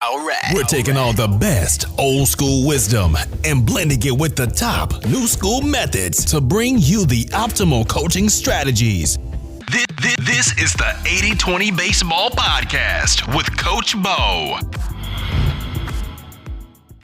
All right. We're taking all the best old school wisdom and blending it with the top new school methods to bring you the optimal coaching strategies. This is the 80-20 Baseball Podcast with Coach Bo.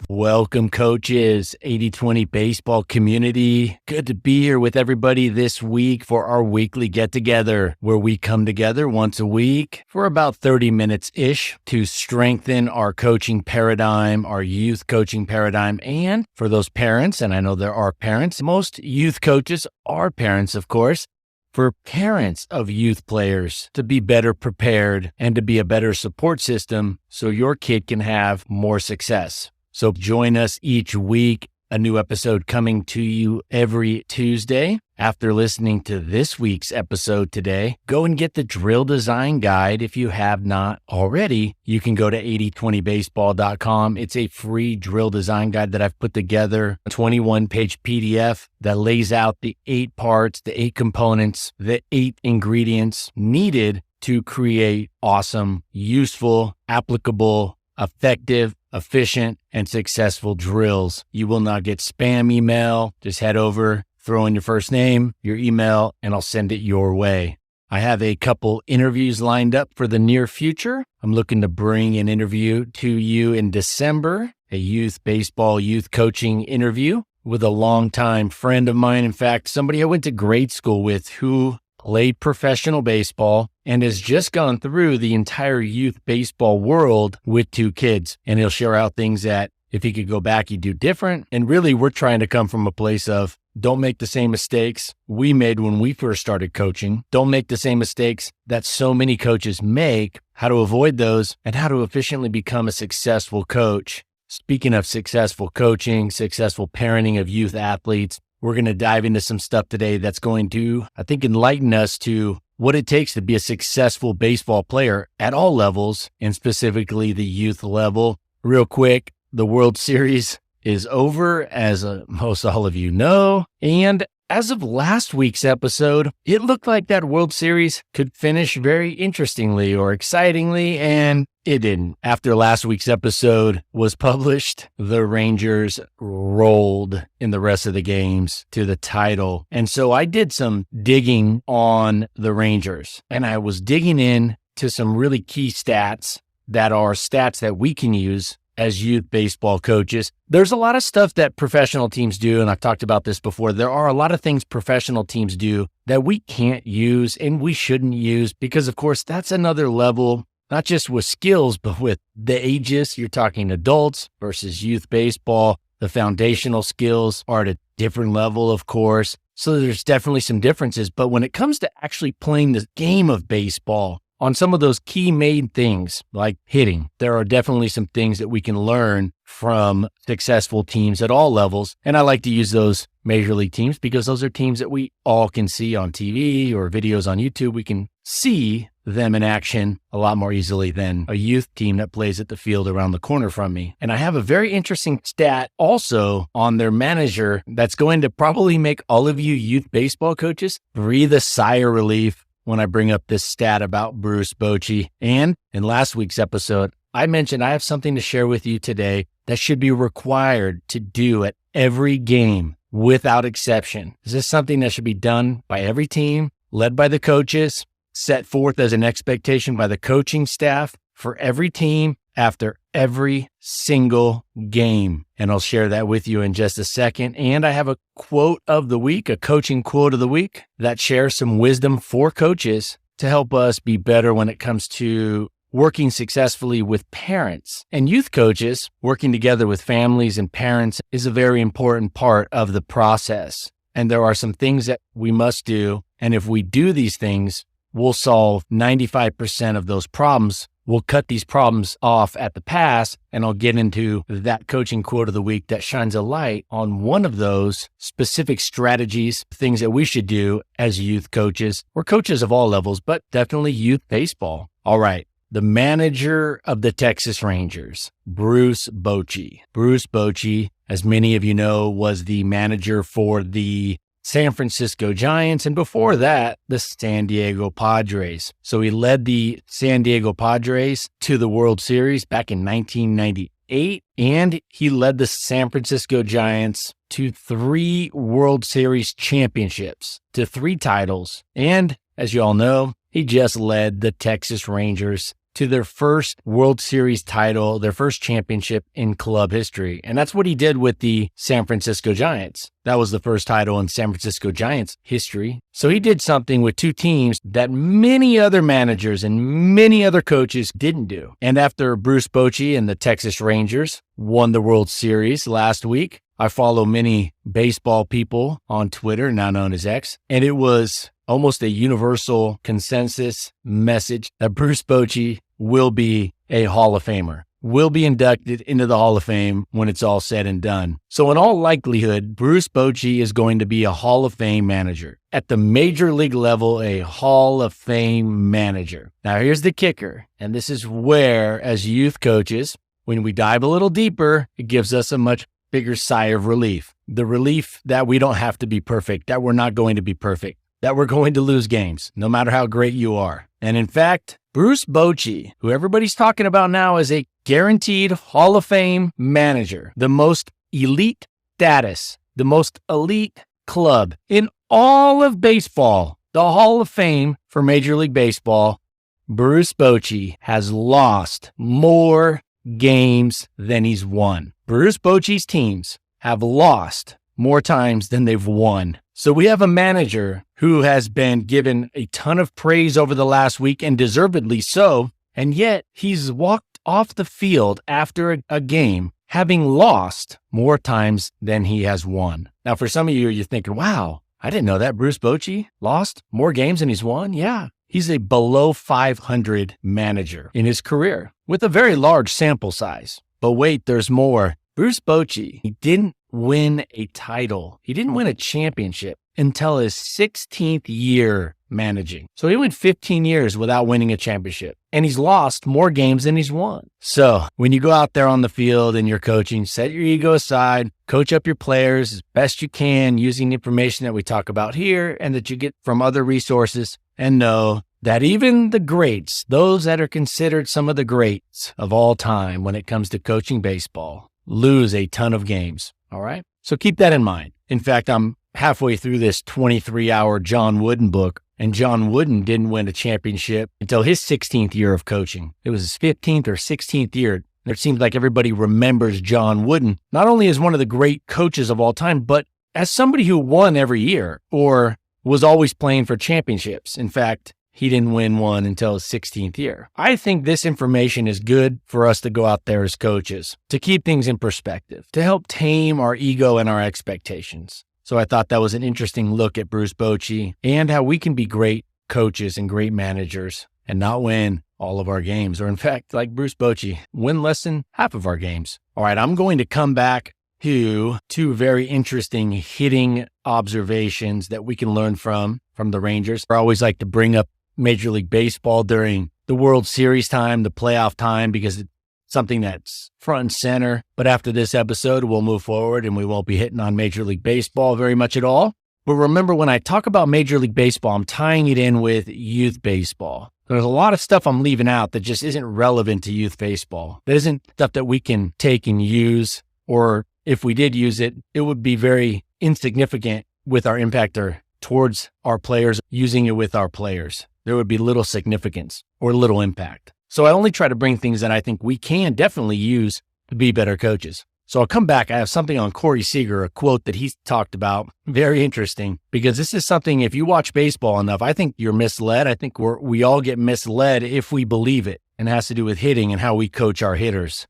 Welcome, coaches, 80-20 Baseball community. Good to be here with everybody this week for our weekly get-together, where we come together once a week for about 30 minutes-ish to strengthen our coaching paradigm, our youth coaching paradigm, and for those parents, and I know there are parents, most youth coaches are parents, of course, for parents of youth players to be better prepared and to be a better support system so your kid can have more success. So join us each week, a new episode coming to you every Tuesday. After listening to this week's episode today, go and get the drill design guide. If you have not already, you can go to 8020baseball.com. It's a free drill design guide that I've put together, a 21-page PDF that lays out the 8 parts, the 8 components, the 8 ingredients needed to create awesome, useful, applicable, effective, efficient, and successful drills. You will not get spam email. Just head over, throw in your first name, your email, and I'll send it your way. I have a couple interviews lined up for the near future. I'm looking to bring an interview to you in December, a youth baseball, youth coaching interview with a longtime friend of mine. In fact, somebody I went to grade school with who played professional baseball and has just gone through the entire youth baseball world with 2 kids. And he'll share out things that if he could go back, he'd do different. And really, we're trying to come from a place of don't make the same mistakes we made when we first started coaching. Don't make the same mistakes that so many coaches make, how to avoid those, and how to efficiently become a successful coach. Speaking of successful coaching, successful parenting of youth athletes, we're going to dive into some stuff today that's going to, I think, enlighten us to what it takes to be a successful baseball player at all levels, and specifically the youth level. Real quick, the World Series is over, as most all of you know. And as of last week's episode, it looked like that World Series could finish very interestingly or excitingly, and it didn't. After last week's episode was published, the Rangers rolled in the rest of the games to the title. And so I did some digging on the Rangers, and I was digging in to some really key stats that are stats that we can use as youth baseball coaches. There's a lot of stuff that professional teams do, and I've talked about this before. There are a lot of things professional teams do that we can't use and we shouldn't use because, of course, that's another level, not just with skills, but with the ages. You're talking adults versus youth baseball. The foundational skills are at a different level, of course. So there's definitely some differences. But when it comes to actually playing the game of baseball, on some of those key main things like hitting, there are definitely some things that we can learn from successful teams at all levels. And I like to use those major league teams because those are teams that we all can see on TV or videos on YouTube. We can see them in action a lot more easily than a youth team that plays at the field around the corner from me. And I have a very interesting stat also on their manager that's going to probably make all of you youth baseball coaches breathe a sigh of relief when I bring up this stat about Bruce Bochy. And in last week's episode, I mentioned I have something to share with you today that should be required to do at every game without exception. This is something that should be done by every team, led by the coaches, set forth as an expectation by the coaching staff for every team after every single game. And I'll share that with you in just a second. And I have a quote of the week, a coaching quote of the week that shares some wisdom for coaches to help us be better when it comes to working successfully with parents. And youth coaches working together with families and parents is a very important part of the process. And there are some things that we must do. And if we do these things, we'll solve 95% of those problems. We'll cut these problems off at the pass, and I'll get into that coaching quote of the week that shines a light on one of those specific strategies, things that we should do as youth coaches or coaches of all levels, but definitely youth baseball. All right. The manager of the Texas Rangers, Bruce Bochy. Bruce Bochy, as many of you know, was the manager for the San Francisco Giants, and before that, the San Diego Padres. So he led the San Diego Padres to the World Series back in 1998, and he led the San Francisco Giants to 3 World Series championships, to 3 titles, and as you all know, he just led the Texas Rangers to their first World Series title, their first championship in club history. And that's what he did with the San Francisco Giants. That was the first title in San Francisco Giants history. So he did something with 2 teams that many other managers and many other coaches didn't do. And after Bruce Bochy and the Texas Rangers won the World Series last week, I follow many baseball people on Twitter, now known as X, and it was almost a universal consensus message that Bruce Bochy will be a Hall of Famer, will be inducted into the Hall of Fame when it's all said and done. So in all likelihood, Bruce Bochy is going to be a Hall of Fame manager. At the major league level, a Hall of Fame manager. Now here's the kicker, and this is where, as youth coaches, when we dive a little deeper, it gives us a much bigger sigh of relief. The relief that we don't have to be perfect, that we're not going to be perfect, that we're going to lose games, no matter how great you are. And in fact, Bruce Bochy, who everybody's talking about now as a guaranteed Hall of Fame manager, the most elite status, the most elite club in all of baseball, the Hall of Fame for Major League Baseball, Bruce Bochy has lost more games than he's won. Bruce Bochy's teams have lost more times than they've won. So we have a manager who has been given a ton of praise over the last week, and deservedly so, and yet he's walked off the field after a game having lost more times than he has won. Now, for some of you, you're thinking, wow, I didn't know that Bruce Bochy lost more games than he's won. Yeah, he's a below 500 manager in his career with a very large sample size. But wait, there's more. Bruce Bochy, he didn't win a title. He didn't win a championship until his 16th year managing. So he went 15 years without winning a championship, and he's lost more games than he's won. So when you go out there on the field and you're coaching, set your ego aside, coach up your players as best you can using the information that we talk about here and that you get from other resources, and know that even the greats, those that are considered some of the greats of all time when it comes to coaching baseball, lose a ton of games. All right. So keep that in mind. In fact, I'm halfway through this 23-hour John Wooden book, and John Wooden didn't win a championship until his 16th year of coaching. It was his 15th or 16th year. And it seems like everybody remembers John Wooden, not only as one of the great coaches of all time, but as somebody who won every year or was always playing for championships. In fact, he didn't win one until his 16th year. I think this information is good for us to go out there as coaches, to keep things in perspective, to help tame our ego and our expectations. So I thought that was an interesting look at Bruce Bochy and how we can be great coaches and great managers and not win all of our games, or in fact, like Bruce Bochy, win less than half of our games. All right, I'm going to come back to 2 very interesting hitting observations that we can learn from the Rangers. I always like to bring up Major League Baseball during the World Series time, the playoff time, because it's something that's front and center. But after this episode, we'll move forward and we won't be hitting on Major League Baseball very much at all. But remember, when I talk about Major League Baseball, I'm tying it in with youth baseball. There's a lot of stuff I'm leaving out that just isn't relevant to youth baseball. That isn't stuff that we can take and use, or if we did use it, it would be very insignificant with our impact or towards our players, using it with our players. There would be little significance or little impact. So I only try to bring things that I think we can definitely use to be better coaches. So I'll come back. I have something on Corey Seager, a quote that he's talked about. Very interesting, because this is something, if you watch baseball enough, I think you're misled. I think we all get misled if we believe it, and it has to do with hitting and how we coach our hitters.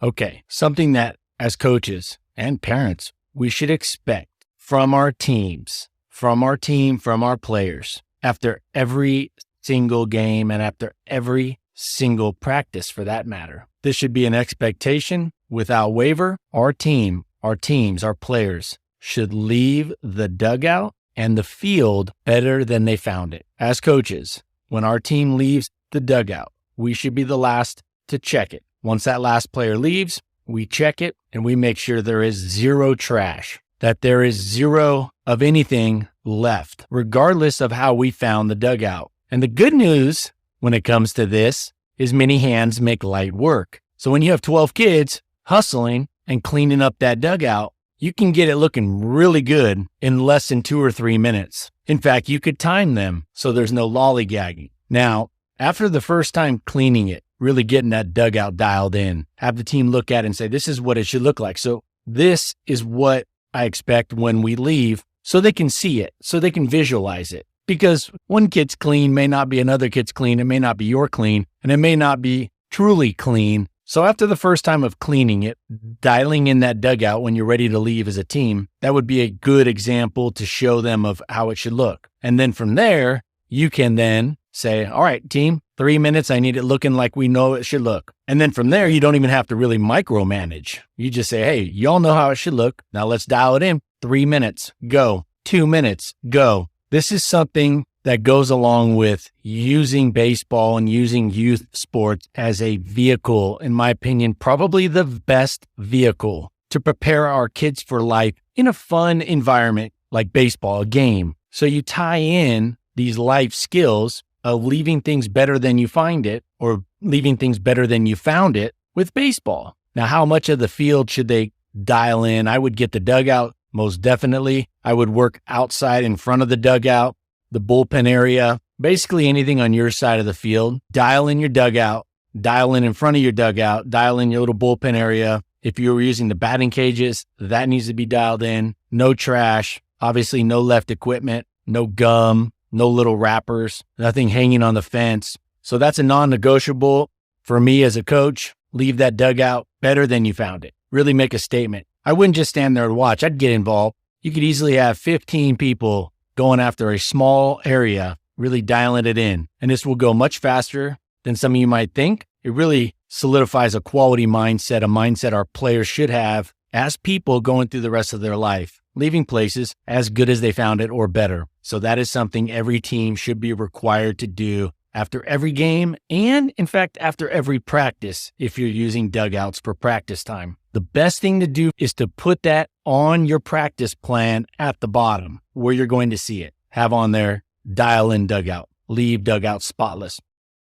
Okay, something that as coaches and parents, we should expect from our teams, from our team, from our players, after every single game and after every single practice for that matter. This should be an expectation without waiver. Our team, our teams, our players should leave the dugout and the field better than they found it. As coaches, when our team leaves the dugout, we should be the last to check it. Once that last player leaves, we check it and we make sure there is zero trash, that there is zero of anything left, regardless of how we found the dugout. And the good news when it comes to this is many hands make light work. So when you have 12 kids hustling and cleaning up that dugout, you can get it looking really good in less than 2 or 3 minutes. In fact, you could time them so there's no lollygagging. Now, after the first time cleaning it, really getting that dugout dialed in, have the team look at it and say, this is what it should look like. So this is what I expect when we leave, so they can see it, so they can visualize it. Because one kid's clean may not be another kid's clean. It may not be your clean, and it may not be truly clean. So after the first time of cleaning it, dialing in that dugout when you're ready to leave as a team, that would be a good example to show them of how it should look. And then from there, you can then say, all right, team, 3 minutes, I need it looking like we know it should look. And then from there, you don't even have to really micromanage. You just say, hey, y'all know how it should look. Now let's dial it in. 3 minutes, go. 2 minutes, go. This is something that goes along with using baseball and using youth sports as a vehicle, in my opinion, probably the best vehicle to prepare our kids for life in a fun environment like baseball, a game. So you tie in these life skills of leaving things better than you find it, or leaving things better than you found it with baseball. Now, how much of the field should they dial in? I would get the dugout, most definitely. I would work outside in front of the dugout, the bullpen area, basically anything on your side of the field. Dial in your dugout, dial in front of your dugout, dial in your little bullpen area. If you were using the batting cages, that needs to be dialed in. No trash, obviously no left equipment, no gum, no little wrappers, nothing hanging on the fence. So that's a non-negotiable for me as a coach. Leave that dugout better than you found it. Really make a statement. I wouldn't just stand there and watch. I'd get involved. You could easily have 15 people going after a small area, really dialing it in. And this will go much faster than some of you might think. It really solidifies a quality mindset, a mindset our players should have as people going through the rest of their life, leaving places as good as they found it or better. So that is something every team should be required to do after every game and, in fact, after every practice if you're using dugouts for practice time. The best thing to do is to put that on your practice plan at the bottom where you're going to see it. Have on there, dial in dugout, leave dugout spotless.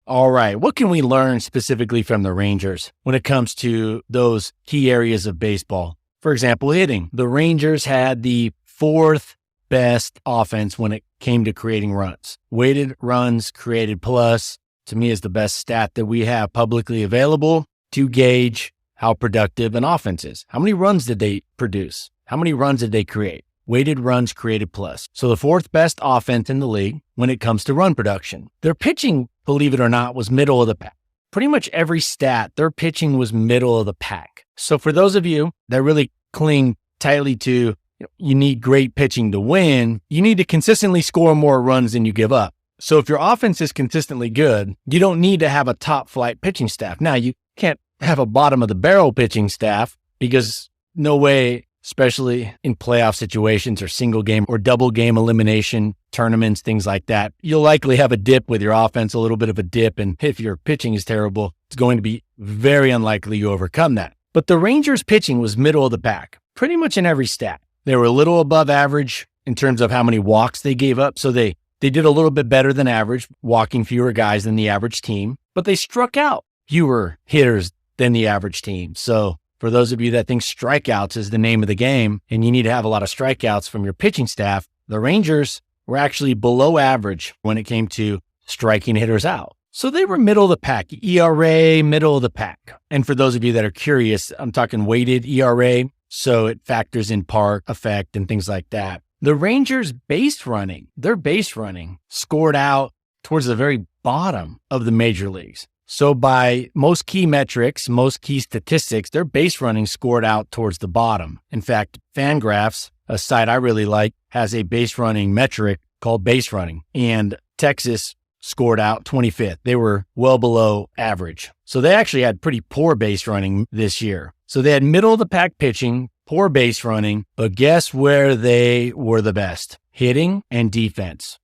All right, what can we learn specifically from the Rangers when it comes to those key areas of baseball? For example, hitting. The Rangers had the 4th best offense when it came to creating runs. Weighted runs created plus, to me, is the best stat that we have publicly available to gauge how productive an offense is. How many runs did they produce? How many runs did they create? Weighted runs created plus. So the 4th best offense in the league when it comes to run production. Their pitching, believe it or not, was middle of the pack. Pretty much every stat, their pitching was middle of the pack. So for those of you that really cling tightly to, you need great pitching to win, you need to consistently score more runs than you give up. So if your offense is consistently good, you don't need to have a top flight pitching staff. Now, you can't have a bottom of the barrel pitching staff because no way, especially in playoff situations or single game or double game elimination tournaments, things like that, you'll likely have a dip with your offense, a little bit of a dip. And if your pitching is terrible, it's going to be very unlikely you overcome that. But the Rangers pitching was middle of the pack, pretty much in every stat. They were a little above average in terms of how many walks they gave up. So they did a little bit better than average, walking fewer guys than the average team, but they struck out fewer hitters than the average team. So for those of you that think strikeouts is the name of the game and you need to have a lot of strikeouts from your pitching staff, the Rangers were actually below average when it came to striking hitters out. So they were middle of the pack, ERA, middle of the pack. And for those of you that are curious, I'm talking weighted ERA. So it factors in park effect and things like that. The Rangers their base running scored out towards the very bottom of the major leagues. So by most key metrics, most key statistics, their base running scored out towards the bottom. In fact, Fangraphs, a site I really like, has a base running metric called base running. And Texas scored out 25th. They were well below average. So they actually had pretty poor base running this year. So they had middle of the pack pitching, poor base running, but guess where they were the best? Hitting and defense.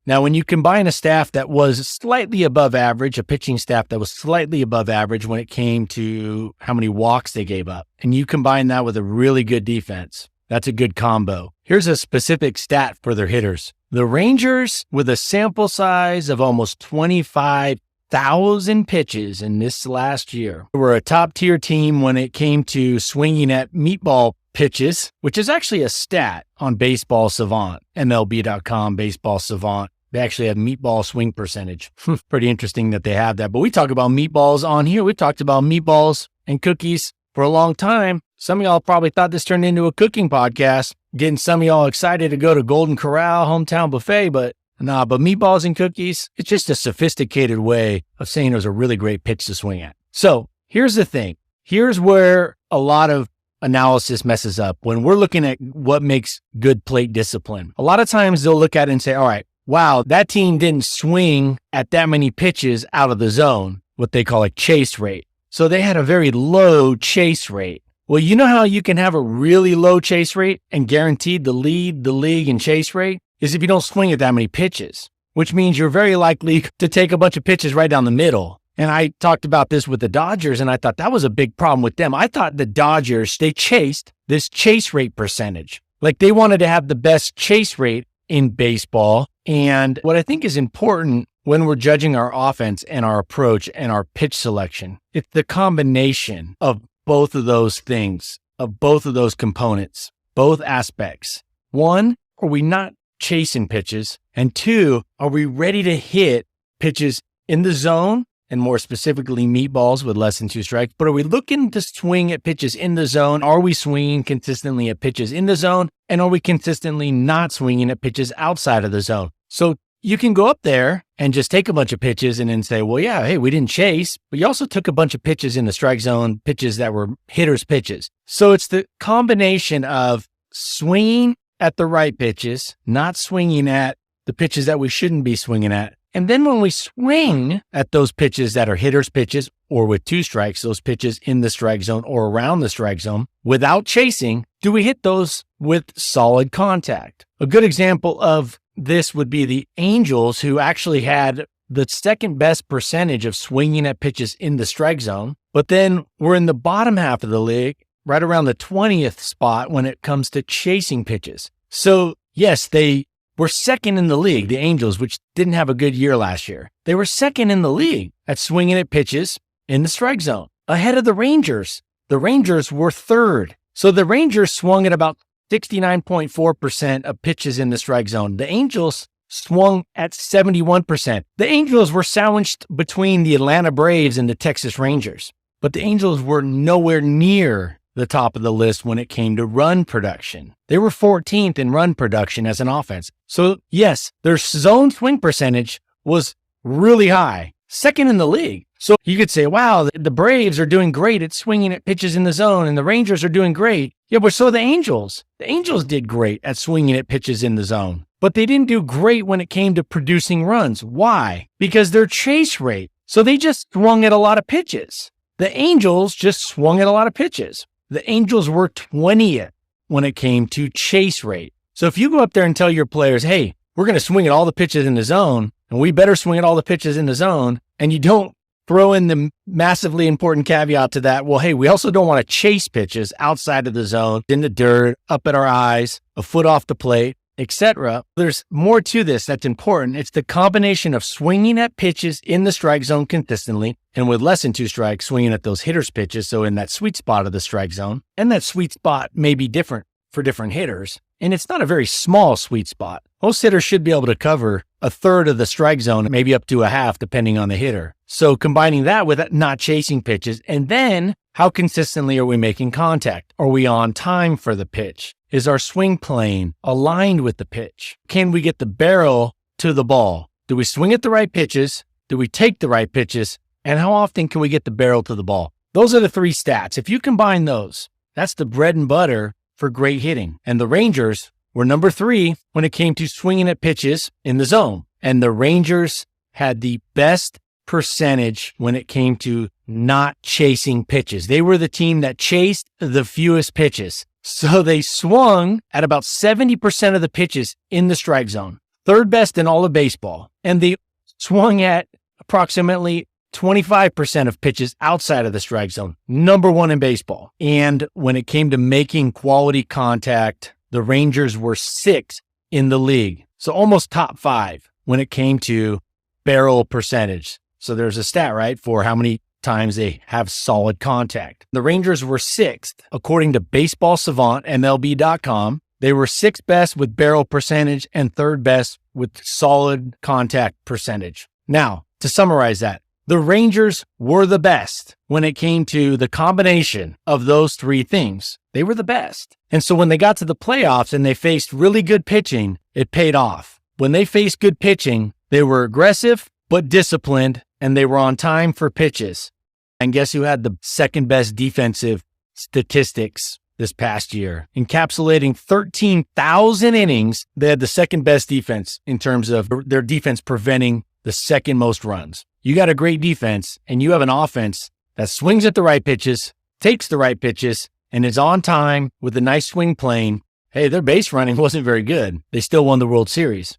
Now, when you combine a staff that was slightly above average, a pitching staff that was slightly above average when it came to how many walks they gave up, and you combine that with a really good defense, that's a good combo. Here's a specific stat for their hitters. The Rangers, with a sample size of almost 25,000 pitches in this last year, were a top-tier team when it came to swinging at meatball pitches, which is actually a stat on Baseball Savant, MLB.com, Baseball Savant. They actually have meatball swing percentage. Pretty interesting that they have that. But we talk about meatballs on here. We've talked about meatballs and cookies for a long time. Some of y'all probably thought this turned into a cooking podcast, getting some of y'all excited to go to Golden Corral, Hometown Buffet, but meatballs and cookies, it's just a sophisticated way of saying there's a really great pitch to swing at. So here's the thing. Here's where a lot of analysis messes up. When we're looking at what makes good plate discipline, a lot of times they'll look at it and say, all right, wow, that team didn't swing at that many pitches out of the zone, what they call a chase rate. So they had a very low chase rate. Well, you know how you can have a really low chase rate and guaranteed to lead the league in chase rate is if you don't swing at that many pitches, which means you're very likely to take a bunch of pitches right down the middle. And I talked about this with the Dodgers, and I thought that was a big problem with them. I thought the Dodgers, they chased this chase rate percentage. Like they wanted to have the best chase rate in baseball. And what I think is important when we're judging our offense and our approach and our pitch selection, it's the combination of both of those things, of both of those components, both aspects. One, are we not chasing pitches? And two, are we ready to hit pitches in the zone? And more specifically, meatballs with less than 2 strikes. But are we looking to swing at pitches in the zone? Are we swinging consistently at pitches in the zone? And are we consistently not swinging at pitches outside of the zone? So you can go up there and just take a bunch of pitches and then say, well, yeah, hey, we didn't chase, but you also took a bunch of pitches in the strike zone, pitches that were hitters' pitches. So it's the combination of swinging at the right pitches, not swinging at the pitches that we shouldn't be swinging at. And then when we swing at those pitches that are hitters' pitches or with 2 strikes, those pitches in the strike zone or around the strike zone, without chasing, do we hit those with solid contact? A good example of this would be the Angels, who actually had the second best percentage of swinging at pitches in the strike zone, but then we're in the bottom half of the league, right around the 20th spot when it comes to chasing pitches. So yes, they were second in the league, the Angels, which didn't have a good year last year. They were second in the league at swinging at pitches in the strike zone, ahead of the Rangers. The Rangers were third. So the Rangers swung at about 69.4% of pitches in the strike zone. The Angels swung at 71%. The Angels were sandwiched between the Atlanta Braves and the Texas Rangers, but the Angels were nowhere near the top of the list when it came to run production. They were 14th in run production as an offense. So yes, their zone swing percentage was really high, second in the league. So you could say, wow, the Braves are doing great at swinging at pitches in the zone and the Rangers are doing great. Yeah, but so are the Angels. The Angels did great at swinging at pitches in the zone, but they didn't do great when it came to producing runs. Why? Because their chase rate. So they just swung at a lot of pitches. The Angels just swung at a lot of pitches. The Angels were 20th when it came to chase rate. So if you go up there and tell your players, hey, we're going to swing at all the pitches in the zone, and we better swing at all the pitches in the zone, and you don't throw in the massively important caveat to that, well, hey, we also don't want to chase pitches outside of the zone, in the dirt, up at our eyes, a foot off the plate, etc. There's more to this that's important. It's the combination of swinging at pitches in the strike zone consistently and with less than 2 strikes, swinging at those hitters' pitches, so in that sweet spot of the strike zone. And that sweet spot may be different for different hitters. And it's not a very small sweet spot. Most hitters should be able to cover a third of the strike zone, maybe up to a half, depending on the hitter. So combining that with not chasing pitches, and then how consistently are we making contact? Are we on time for the pitch? Is our swing plane aligned with the pitch? Can we get the barrel to the ball? Do we swing at the right pitches? Do we take the right pitches? And how often can we get the barrel to the ball? Those are the 3 stats. If you combine those, that's the bread and butter for great hitting. And the Rangers were number 3 when it came to swinging at pitches in the zone. And the Rangers had the best percentage when it came to not chasing pitches. They were the team that chased the fewest pitches. So they swung at about 70% of the pitches in the strike zone, third best in all of baseball. And they swung at approximately 25% of pitches outside of the strike zone, number one in baseball. And when it came to making quality contact, the Rangers were sixth in the league. So almost top five when it came to barrel percentage. So there's a stat, right, for how many times they have solid contact. The Rangers were sixth, according to Baseball Savant, MLB.com. They were sixth best with barrel percentage and third best with solid contact percentage. Now, to summarize that, the Rangers were the best when it came to the combination of those three things. They were the best. And so when they got to the playoffs and they faced really good pitching, it paid off. When they faced good pitching, they were aggressive but disciplined, and they were on time for pitches. And guess who had the second best defensive statistics this past year? Encapsulating 13,000 innings, they had the second best defense in terms of their defense preventing the second most runs. You got a great defense, and you have an offense that swings at the right pitches, takes the right pitches, and is on time with a nice swing plane. Hey, their base running wasn't very good. They still won the World Series.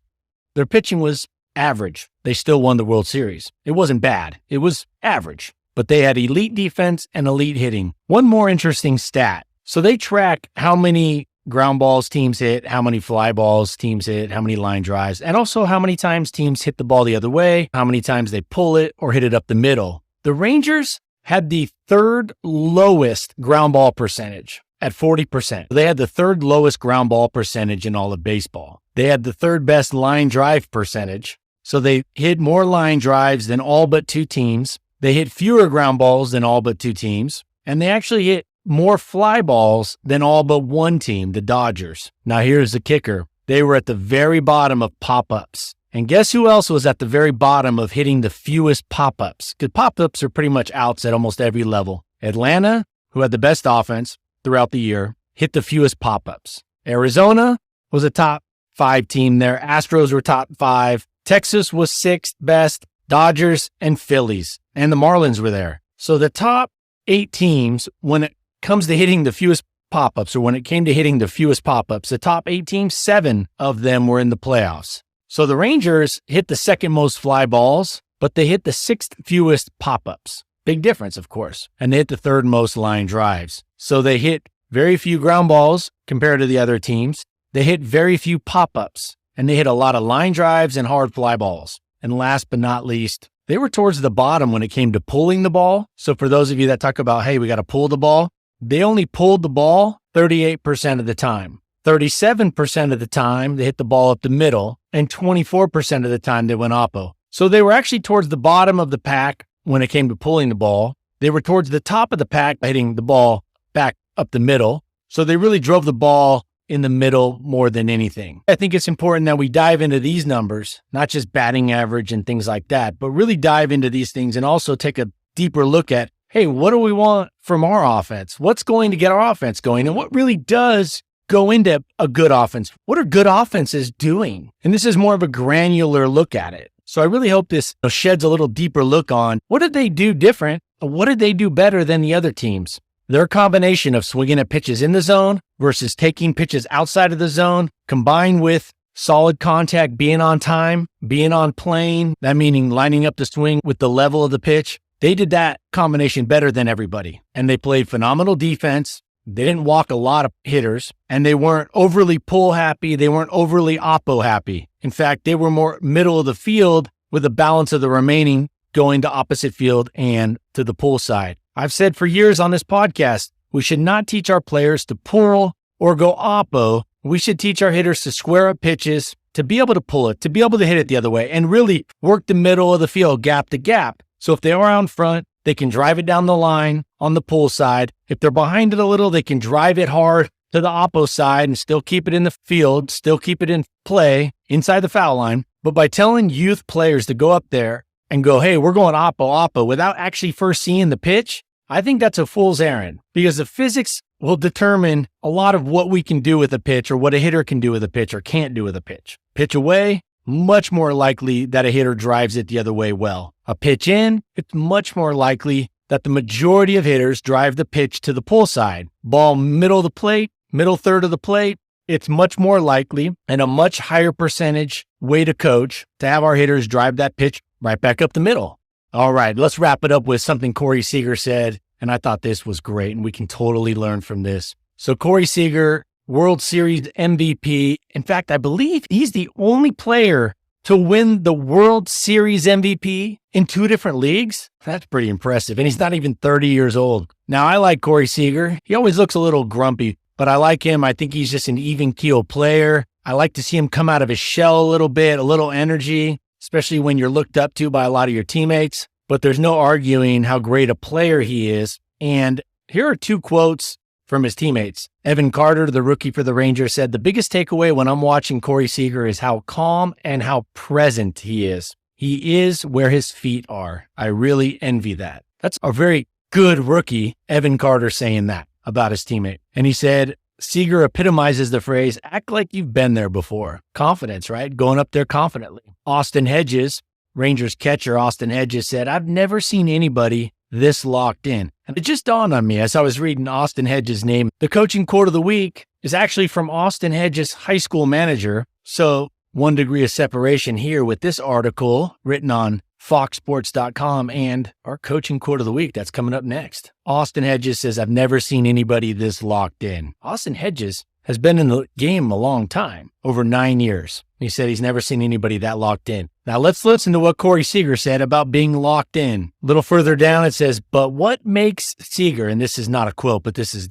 Their pitching was average. They still won the World Series. It wasn't bad. It was average. But they had elite defense and elite hitting. One more interesting stat. So they track how many ground balls teams hit, how many fly balls teams hit, how many line drives, and also how many times teams hit the ball the other way, how many times they pull it or hit it up the middle. The Rangers had the third lowest ground ball percentage at 40%. They had the third lowest ground ball percentage in all of baseball. They had the third best line drive percentage. So they hit more line drives than all but two teams. They hit fewer ground balls than all but two teams. And they actually hit more fly balls than all but one team, the Dodgers. Now here's the kicker. They were at the very bottom of pop-ups. And guess who else was at the very bottom of hitting the fewest pop-ups? Because pop-ups are pretty much outs at almost every level. Atlanta, who had the best offense throughout the year, hit the fewest pop-ups. Arizona was a top 5 team there. Astros were top 5. Texas was 6th best. Dodgers and Phillies. And the Marlins were there. So the top 8 teams, when it comes to hitting the fewest pop-ups, or when it came to hitting the fewest pop-ups, the top 8 teams, 7 of them were in the playoffs. So the Rangers hit the second most fly balls, but they hit the 6th fewest pop-ups. Big difference, of course. And they hit the third most line drives. So they hit very few ground balls compared to the other teams. They hit very few pop-ups, and they hit a lot of line drives and hard fly balls. And last but not least, they were towards the bottom when it came to pulling the ball. So for those of you that talk about, hey, we got to pull the ball, they only pulled the ball 38% of the time. 37% of the time, they hit the ball up the middle, and 24% of the time, they went oppo. So they were actually towards the bottom of the pack when it came to pulling the ball. They were towards the top of the pack, hitting the ball back up the middle. So they really drove the ball in the middle more than anything. I think it's important that we dive into these numbers, not just batting average and things like that, but really dive into these things and also take a deeper look at, hey, what do we want from our offense? What's going to get our offense going? And what really does go into a good offense? What are good offenses doing? And this is more of a granular look at it. So I really hope this sheds a little deeper look on what did they do different? What did they do better than the other teams? Their combination of swinging at pitches in the zone versus taking pitches outside of the zone, combined with solid contact, being on time, being on plane, that meaning lining up the swing with the level of the pitch. They did that combination better than everybody. And they played phenomenal defense. They didn't walk a lot of hitters, and they weren't overly pull happy. They weren't overly oppo happy. In fact, they were more middle of the field with a balance of the remaining going to opposite field and to the pull side. I've said for years on this podcast, we should not teach our players to pull or go oppo. We should teach our hitters to square up pitches, to be able to pull it, to be able to hit it the other way, and really work the middle of the field, gap to gap. So if they are out front, they can drive it down the line on the pull side. If they're behind it a little, they can drive it hard to the oppo side and still keep it in the field, still keep it in play inside the foul line. But by telling youth players to go up there and go, hey, we're going oppo, without actually first seeing the pitch, I think that's a fool's errand, because the physics will determine a lot of what we can do with a pitch, or what a hitter can do with a pitch or can't do with a pitch. Pitch away, much more likely that a hitter drives it the other way well. A pitch in, it's much more likely that the majority of hitters drive the pitch to the pull side. Ball middle of the plate, middle third of the plate, it's much more likely and a much higher percentage way to coach to have our hitters drive that pitch right back up the middle. All right, let's wrap it up with something Corey Seager said, and I thought this was great, and we can totally learn from this. So Corey Seager, World Series MVP. In fact, I believe he's the only player to win the World Series MVP in 2 different leagues. That's pretty impressive, and he's not even 30 years old. Now, I like Corey Seager. He always looks a little grumpy, but I like him. I think he's just an even-keel player. I like to see him come out of his shell a little bit, a little energy, especially when you're looked up to by a lot of your teammates. But there's no arguing how great a player he is. And here are 2 quotes from his teammates. Evan Carter, the rookie for the Rangers, said, "The biggest takeaway when I'm watching Corey Seager is how calm and how present he is. He is where his feet are. I really envy that." That's a very good rookie, Evan Carter, saying that about his teammate. And he said, Seager epitomizes the phrase, act like you've been there before. Confidence, right? Going up there confidently. Austin Hedges, Rangers catcher Austin Hedges, said, "I've never seen anybody this locked in." And it just dawned on me as I was reading Austin Hedges' name. The coaching quote of the week is actually from Austin Hedges' high school manager. So 1 degree of separation here with this article written on foxsports.com and our coaching quote of the week that's coming up next. Austin Hedges says, "I've never seen anybody this locked in." Austin Hedges has been in the game a long time, over 9 years. He said he's never seen anybody that locked in. Now let's listen to what Corey Seager said about being locked in. A little further down it says, "But what makes Seager," and this is not a quote, but this is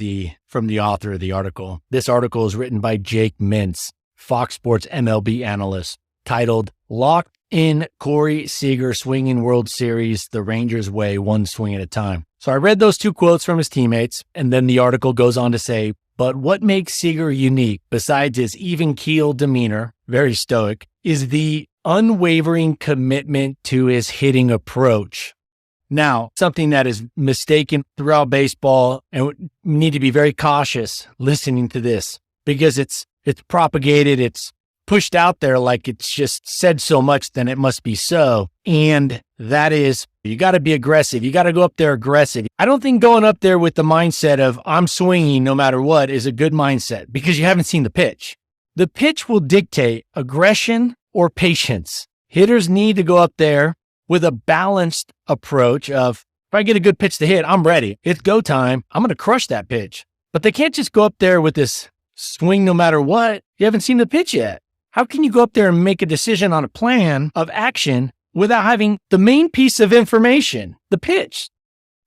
from the author of the article. This article is written by Jake Mintz, Fox Sports MLB analyst, titled "Locked in Corey Seager Swinging World Series the Rangers Way, One Swing at a Time." So I read those 2 quotes from his teammates, and then the article goes on to say, "But what makes Seager unique, besides his even-keel demeanor, very stoic, is the unwavering commitment to his hitting approach." Now, something that is mistaken throughout baseball, and we need to be very cautious listening to this, because it's propagated, it's pushed out there like it's just said so much, then it must be so. And that is, you got to be aggressive. You got to go up there aggressive. I don't think going up there with the mindset of I'm swinging no matter what is a good mindset, because you haven't seen the pitch. The pitch will dictate aggression or patience. Hitters need to go up there with a balanced approach of, if I get a good pitch to hit, I'm ready. It's go time. I'm going to crush that pitch. But they can't just go up there with this swing no matter what. You haven't seen the pitch yet. How can you go up there and make a decision on a plan of action without having the main piece of information, the pitch?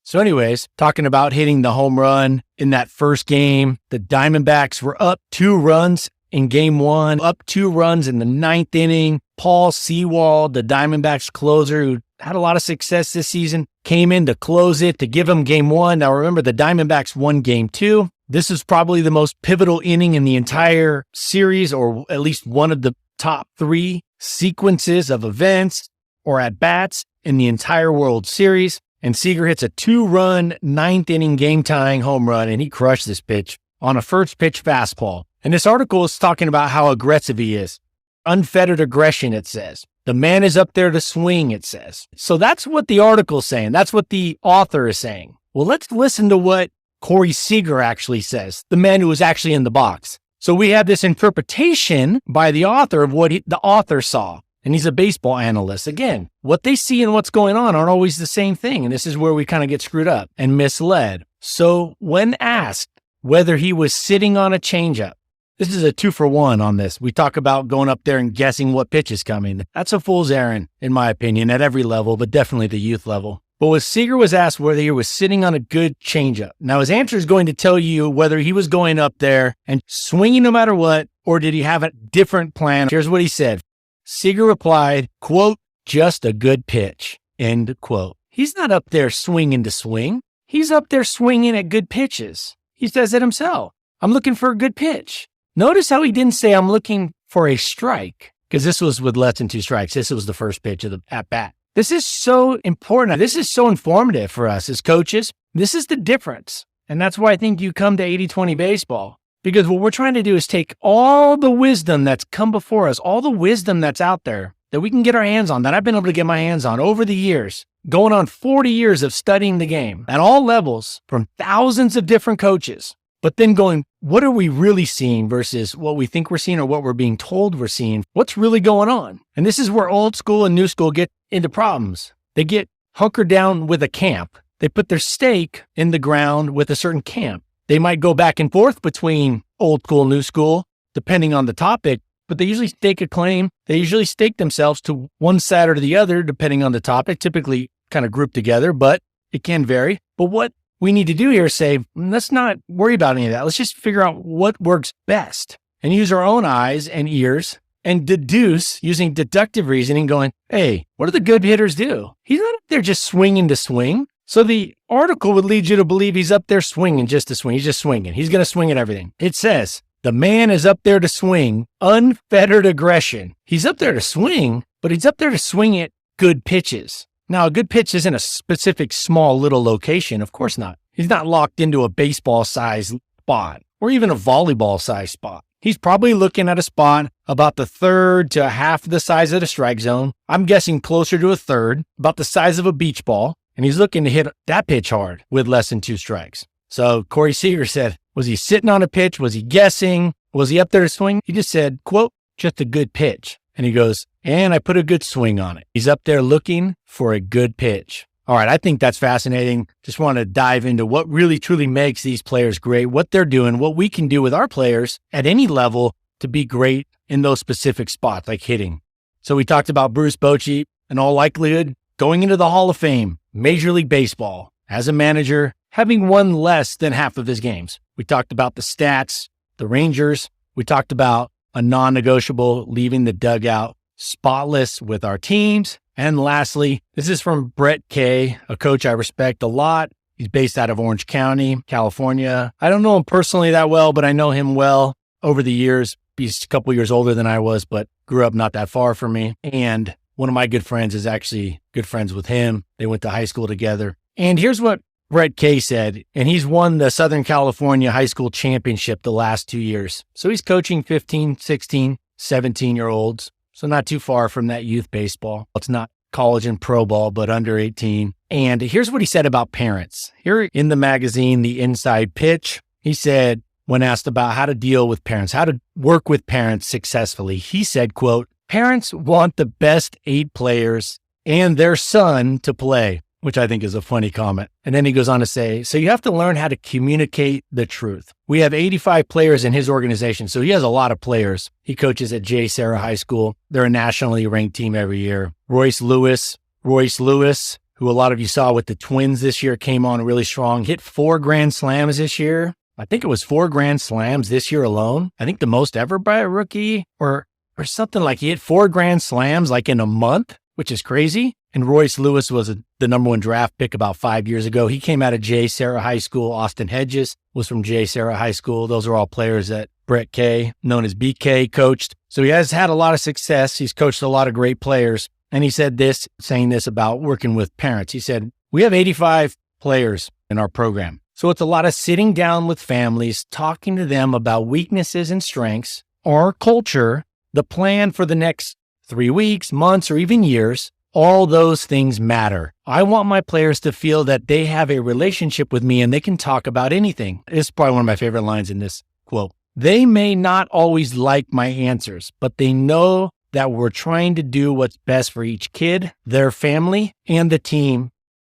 So anyways, talking about hitting the home run in that first game, the Diamondbacks were up 2 runs in game 1, up 2 runs in the 9th inning. Paul Sewald, the Diamondbacks closer who had a lot of success this season, came in to close it, to give them game 1. Now remember, the Diamondbacks won game 2. This is probably the most pivotal inning in the entire series, or at least one of the top 3 sequences of events or at-bats in the entire World Series. And Seager hits a 2-run, 9th inning game-tying home run, and he crushed this pitch on a first-pitch fastball. And this article is talking about how aggressive he is. Unfettered aggression, it says. The man is up there to swing, it says. So that's what the article's saying. That's what the author is saying. Well, let's listen to what Corey Seager actually says, the man who was actually in the box. So we have this interpretation by the author of what the author saw. And he's a baseball analyst. Again, what they see and what's going on aren't always the same thing. And this is where we kind of get screwed up and misled. So when asked whether he was sitting on a changeup, this is a 2-for-1 on this. We talk about going up there and guessing what pitch is coming. That's a fool's errand, in my opinion, at every level, but definitely the youth level. But when Seager was asked whether he was sitting on a good changeup, now his answer is going to tell you whether he was going up there and swinging no matter what, or did he have a different plan. Here's what he said. Seager replied, quote, "Just a good pitch," end quote. He's not up there swinging to swing. He's up there swinging at good pitches. He says it himself. I'm looking for a good pitch. Notice how he didn't say I'm looking for a strike, because this was with less than 2 strikes. This was the first pitch of the at-bat. This is so important. This is so informative for us as coaches. This is the difference. And that's why I think you come to 80-20 baseball, because what we're trying to do is take all the wisdom that's come before us, all the wisdom that's out there that we can get our hands on, that I've been able to get my hands on over the years, going on 40 years of studying the game at all levels from thousands of different coaches. but then going, what are we really seeing versus what we think we're seeing or what we're being told we're seeing? What's really going on? And this is where old school and new school get into problems. They get hunkered down with a camp. They put their stake in the ground with a certain camp. They might go back and forth between old school, new school, depending on the topic, but they usually stake a claim. They usually stake themselves to one side or the other, depending on the topic, typically kind of grouped together, but it can vary. But what we need to do here is say, let's not worry about any of that. Let's just figure out what works best and use our own eyes and ears and deduce using deductive reasoning going, hey, what do the good hitters do? He's not up there just swinging to swing. So the article would lead you to believe he's up there swinging just to swing. He's just swinging. He's going to swing at everything. It says the man is up there to swing unfettered aggression. He's up there to swing, but he's up there to swing at good pitches. Now, a good pitch isn't a specific small little location. Of course not. He's not locked into a baseball-sized spot or even a volleyball-sized spot. He's probably looking at a spot about the third to half the size of the strike zone. I'm guessing closer to a third, about the size of a beach ball. And he's looking to hit that pitch hard with less than 2 strikes. So Corey Seager said, was he sitting on a pitch? Was he guessing? Was he up there to swing? He just said, quote, just a good pitch. And he goes, and I put a good swing on it. He's up there looking for a good pitch. All right, I think that's fascinating. Just want to dive into what really truly makes these players great, what they're doing, what we can do with our players at any level to be great in those specific spots, like hitting. So we talked about Bruce Bochy, in all likelihood, going into the Hall of Fame, Major League Baseball, as a manager, having won less than half of his games. We talked about the stats, the Rangers. We talked about a non-negotiable, leaving the dugout spotless with our teams. And lastly, this is from Brett Kay, a coach I respect a lot. He's based out of Orange County, California. I don't know him personally that well, but I know him well over the years. He's a couple years older than I was, but grew up not that far from me. And one of my good friends is actually good friends with him. They went to high school together. And here's what Brett Kay said, and he's won the Southern California High School Championship the last 2 years. So he's coaching 15, 16, 17-year-olds. So not too far from that youth baseball. It's not college and pro ball, but under 18. And here's what he said about parents. Here in the magazine, The Inside Pitch, he said, when asked about how to deal with parents, how to work with parents successfully, he said, quote, parents want the best 8 players and their son to play, which I think is a funny comment. And then he goes on to say, so you have to learn how to communicate the truth. We have 85 players in his organization, so he has a lot of players. He coaches at J. Sarah High School. They're a nationally ranked team every year. Royce Lewis, who a lot of you saw with the Twins this year, came on really strong, hit 4 grand slams this year. I think it was 4 grand slams this year alone. I think the most ever by a rookie or something, like he hit 4 grand slams like in a month, which is crazy. And Royce Lewis was the number 1 draft pick about 5 years ago. He came out of J. Sarah High School. Austin Hedges was from J. Sarah High School. Those are all players that Brett Kay, known as BK, coached. So he has had a lot of success. He's coached a lot of great players. And he said this, saying this about working with parents. He said, we have 85 players in our program. So it's a lot of sitting down with families, talking to them about weaknesses and strengths, our culture, the plan for the next 3 weeks, months, or even years. All those things matter. I want my players to feel that they have a relationship with me and they can talk about anything. This is probably one of my favorite lines in this quote. They may not always like my answers, but they know that we're trying to do what's best for each kid, their family, and the team.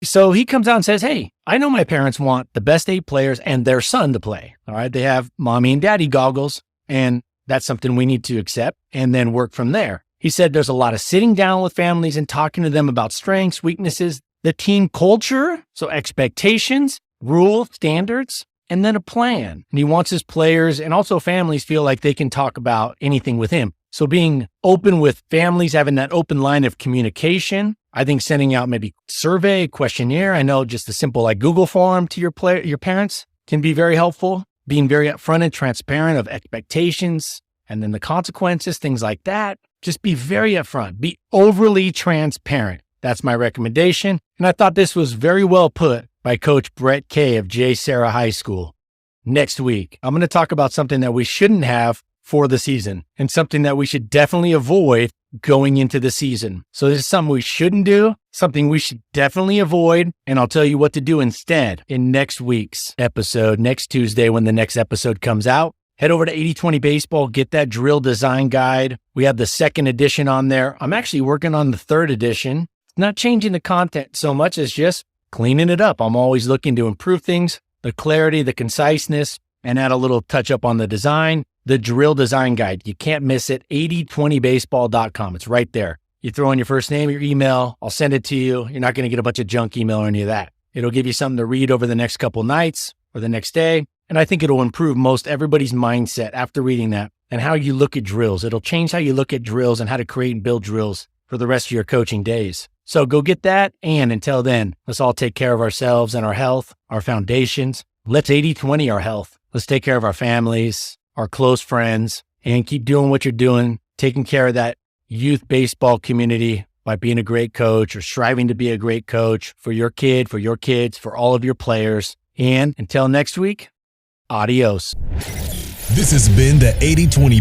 So he comes out and says, hey, I know my parents want the best 8 players and their son to play. All right. They have mommy and daddy goggles, and that's something we need to accept and then work from there. He said there's a lot of sitting down with families and talking to them about strengths, weaknesses, the team culture, so expectations, rules, standards, and then a plan. And he wants his players and also families feel like they can talk about anything with him. So being open with families, having that open line of communication, I think sending out maybe survey, questionnaire. I know just a simple like Google form to your parents can be very helpful. Being very upfront and transparent of expectations and then the consequences, things like that. Just be very upfront. Be overly transparent. That's my recommendation. And I thought this was very well put by Coach Brett Kay of J. Sarah High School. Next week, I'm going to talk about something that we shouldn't have for the season and something that we should definitely avoid going into the season. So this is something we shouldn't do, something we should definitely avoid, and I'll tell you what to do instead in next week's episode, next Tuesday when the next episode comes out. Head over to 80/20 Baseball, get that drill design guide. We have the second edition on there. I'm actually working on the third edition. It's not changing the content so much as just cleaning it up. I'm always looking to improve things, the clarity, the conciseness, and add a little touch up on the design. The drill design guide. You can't miss it. 8020baseball.com. It's right there. You throw in your first name, your email. I'll send it to you. You're not going to get a bunch of junk email or any of that. It'll give you something to read over the next couple nights or the next day. And I think it'll improve most everybody's mindset after reading that and how you look at drills. It'll change how you look at drills and how to create and build drills for the rest of your coaching days. So go get that. And until then, let's all take care of ourselves and our health, our foundations. Let's 80/20 our health. Let's take care of our families, our close friends, and keep doing what you're doing, taking care of that youth baseball community by being a great coach or striving to be a great coach for your kid, for your kids, for all of your players. And until next week, adios. This has been the 80/20